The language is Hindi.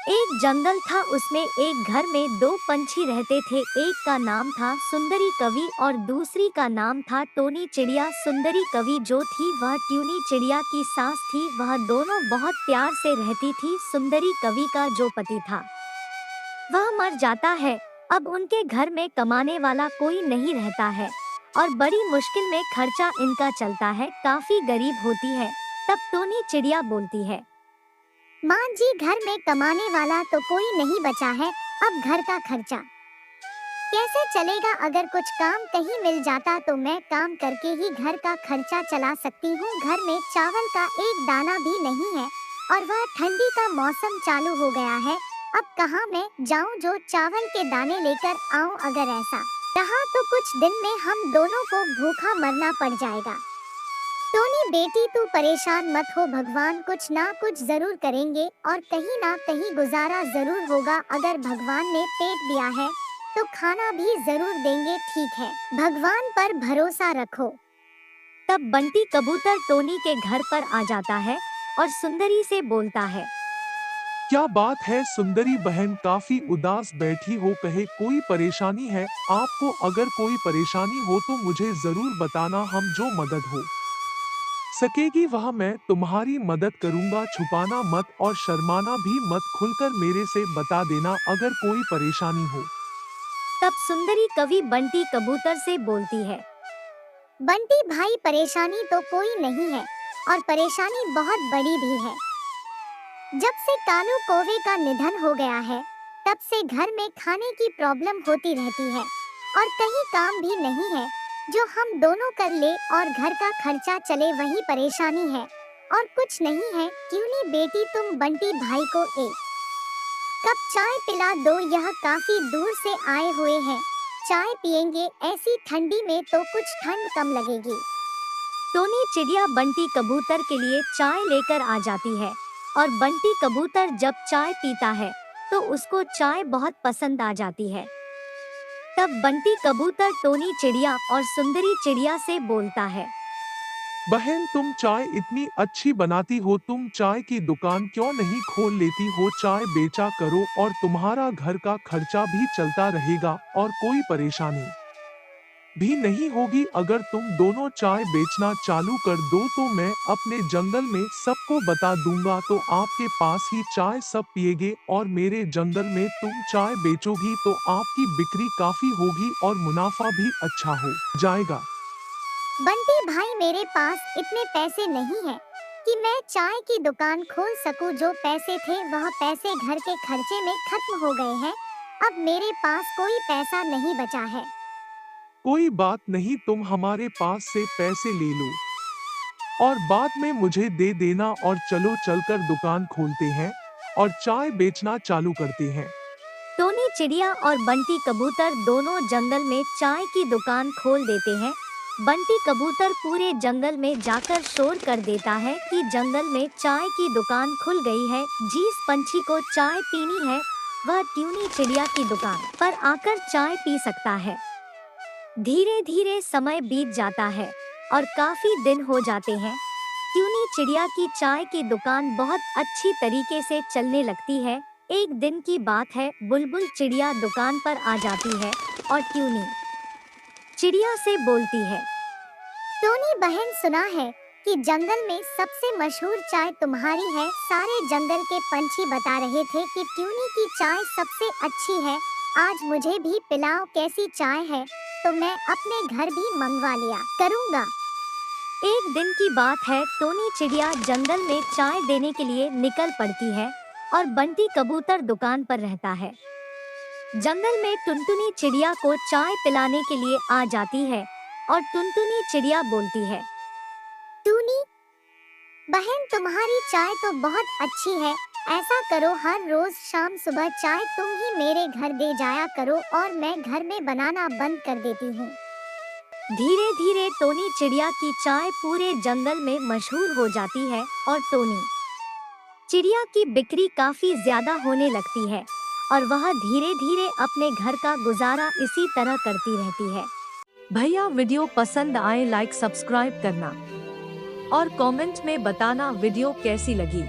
एक जंगल था, उसमें एक घर में दो पंछी रहते थे। एक का नाम था सुंदरी कवि और दूसरी का नाम था टोनी चिड़िया। सुंदरी कवि जो थी वह ट्यूनी चिड़िया की सास थी। वह दोनों बहुत प्यार से रहती थी। सुंदरी कवि का जो पति था वह मर जाता है। अब उनके घर में कमाने वाला कोई नहीं रहता है और बड़ी मुश्किल में खर्चा इनका चलता है। काफी गरीब होती है। तब टोनी चिड़िया बोलती है, माँ जी, घर में कमाने वाला तो कोई नहीं बचा है। अब घर का खर्चा कैसे चलेगा? अगर कुछ काम कहीं मिल जाता तो मैं काम करके ही घर का खर्चा चला सकती हूँ। घर में चावल का एक दाना भी नहीं है और वह ठंडी का मौसम चालू हो गया है। अब कहाँ मैं जाऊँ जो चावल के दाने लेकर आऊँ? अगर ऐसा रहा तो कुछ दिन में हम दोनों को भूखा मरना पड़ जाएगा। टोनी बेटी, तू परेशान मत हो, भगवान कुछ ना कुछ जरूर करेंगे और कहीं ना कहीं गुजारा जरूर होगा। अगर भगवान ने पेट दिया है तो खाना भी जरूर देंगे। ठीक है, भगवान पर भरोसा रखो। तब बंटी कबूतर टोनी के घर पर आ जाता है और सुंदरी से बोलता है, क्या बात है सुंदरी बहन, काफी उदास बैठी हो, कहे कोई परेशानी है? आपको अगर कोई परेशानी हो तो मुझे जरूर बताना, हम जो मदद हो सकेगी वह मैं तुम्हारी मदद करूंगा। छुपाना मत और शर्माना भी मत, खुलकर मेरे से बता देना अगर कोई परेशानी हो। तब सुंदरी कवि बंटी कबूतर से बोलती है, बंटी भाई, परेशानी तो कोई नहीं है और परेशानी बहुत बड़ी भी है। जब से कालू कौवे का निधन हो गया है तब से घर में खाने की प्रॉब्लम होती रहती है और कहीं काम भी नहीं है जो हम दोनों कर ले और घर का खर्चा चले, वही परेशानी है और कुछ नहीं है। क्यों नहीं बेटी, तुम बंटी भाई को एक कप चाय पिला दो, यह काफी दूर से आए हुए हैं। चाय पियेंगे, ऐसी ठंडी में तो कुछ ठंड कम लगेगी। टोनी चिड़िया बंटी कबूतर के लिए चाय लेकर आ जाती है और बंटी कबूतर जब चाय पीता है तो उसको चाय बहुत पसंद आ जाती है। तब बंटी कबूतर टोनी चिड़िया और सुंदरी चिड़िया से बोलता है, बहन, तुम चाय इतनी अच्छी बनाती हो, तुम चाय की दुकान क्यों नहीं खोल लेती हो? चाय बेचा करो और तुम्हारा घर का खर्चा भी चलता रहेगा और कोई परेशानी भी नहीं होगी। अगर तुम दोनों चाय बेचना चालू कर दो तो मैं अपने जंगल में सबको बता दूंगा, तो आपके पास ही चाय सब पिएंगे और मेरे जंगल में तुम चाय बेचोगी तो आपकी बिक्री काफी होगी और मुनाफा भी अच्छा हो जाएगा। बंटी भाई, मेरे पास इतने पैसे नहीं हैं कि मैं चाय की दुकान खोल सकूं। जो पैसे थे वह पैसे घर के खर्चे में खत्म हो गए हैं। अब मेरे पास कोई पैसा नहीं बचा है। कोई बात नहीं, तुम हमारे पास से पैसे ले लो और बाद में मुझे दे देना और चलो चलकर दुकान खोलते हैं और चाय बेचना चालू करते हैं। टोनी चिड़िया और बंटी कबूतर दोनों जंगल में चाय की दुकान खोल देते हैं। बंटी कबूतर पूरे जंगल में जाकर शोर कर देता है कि जंगल में चाय की दुकान खुल गई है। जिस पंछी को चाय पीनी है वह ट्यूनी चिड़िया की दुकान पर आकर चाय पी सकता है। धीरे धीरे समय बीत जाता है और काफी दिन हो जाते हैं। ट्यूनी चिड़िया की चाय की दुकान बहुत अच्छी तरीके से चलने लगती है। एक दिन की बात है, बुलबुल चिड़िया दुकान पर आ जाती है और ट्यूनी चिड़िया से बोलती है, टोनी बहन, सुना है कि जंगल में सबसे मशहूर चाय तुम्हारी है। सारे जंगल के पंछी बता रहे थे कि ट्यूनी की चाय सबसे अच्छी है। आज मुझे भी पिलाओ, कैसी चाय है तो मैं अपने घर भी मंगवा लिया करूँगा। एक दिन की बात है, टोनी चिड़िया जंगल में चाय देने के लिए निकल पड़ती है और बंटी कबूतर दुकान पर रहता है। जंगल में टुनटुनी चिड़िया को चाय पिलाने के लिए आ जाती है और टुनटुनी चिड़िया बोलती है, टूनी बहन, तुम्हारी चाय तो बहुत अच्छी है। ऐसा करो, हर रोज शाम सुबह चाय तुम ही मेरे घर दे जाया करो और मैं घर में बनाना बंद कर देती हूँ। धीरे धीरे टोनी चिड़िया की चाय पूरे जंगल में मशहूर हो जाती है और टोनी चिड़िया की बिक्री काफी ज्यादा होने लगती है और वह धीरे धीरे अपने घर का गुजारा इसी तरह करती रहती है। भैया, वीडियो पसंद आए लाइक सब्सक्राइब करना और कमेंट में बताना वीडियो कैसी लगी।